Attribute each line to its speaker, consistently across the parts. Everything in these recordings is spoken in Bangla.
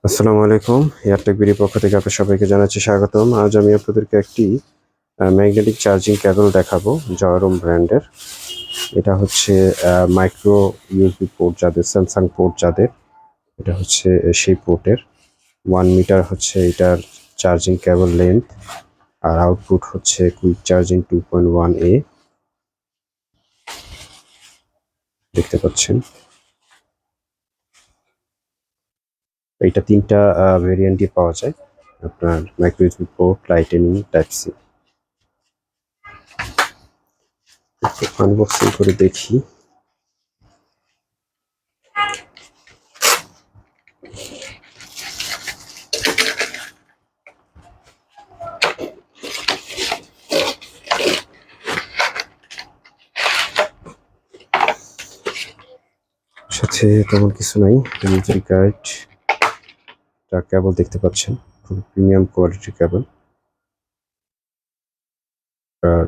Speaker 1: আসসালামু আলাইকুম। এয়ারটেক বিডি পক্ষ থেকে আপনাদের সবাইকে জানাচ্ছি স্বাগতম। আজ আমি আপনাদেরকে একটি ম্যাগনেটিক চার্জিং কেবল দেখাবো জয়রুম ব্র্যান্ডের। এটা হচ্ছে মাইক্রো ইউএসবি পোর্ট যাদের স্যামসাং পোর্ট যাদের এটা হচ্ছে সেই পোর্টের 1 মিটার হচ্ছে এটার চার্জিং কেবল লেন্থ আর আউটপুট হচ্ছে কুইক চার্জিং 2.1A দেখতে পাচ্ছেন। এইটা 3টা ভেরিয়েন্টই পাওয়া যায়। আপনার micro USB port, lightning, type C. Unboxing করে দেখি। সাথে তেমন কিছু নাই। ডেলিভারি গাইড, কেবল দেখতে পাচ্ছেন, খুব প্রিমিয়াম কোয়ালিটির কেবল আর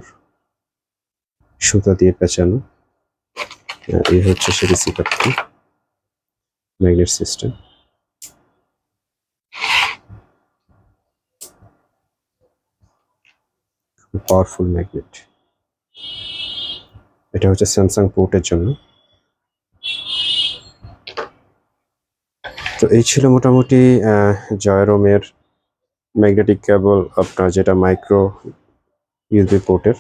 Speaker 1: সুতা দিয়ে পেঁচানো। এই হচ্ছে সে রিসিভারটি, ম্যাগনেট সিস্টেম। Powerful magnet. এটা হচ্ছে স্যামসাং পোর্টের জন্য। তো এই ছিল মোটামুটি জয়রোমের ম্যাগনেটিক কেবল, আপনার যেটা মাইক্রো ইউএসবি পোর্টের।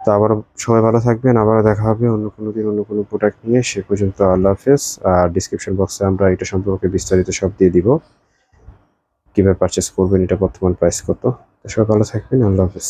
Speaker 1: তো আবারও সবাই ভালো থাকবেন, আবারও দেখা হবে অন্য কোনো দিন অন্য কোনো প্রোডাক্ট নিয়ে। সে পর্যন্ত আল্লাহ হাফেজ। আর ডিসক্রিপশন বক্সে আমরা এটা সম্পর্কে বিস্তারিত সব দিয়ে দিব, কিভাবে পারচেস করবেন, এটা বর্তমান প্রাইস কত। তো সবাই ভালো থাকবেন, আল্লাহ হাফেজ।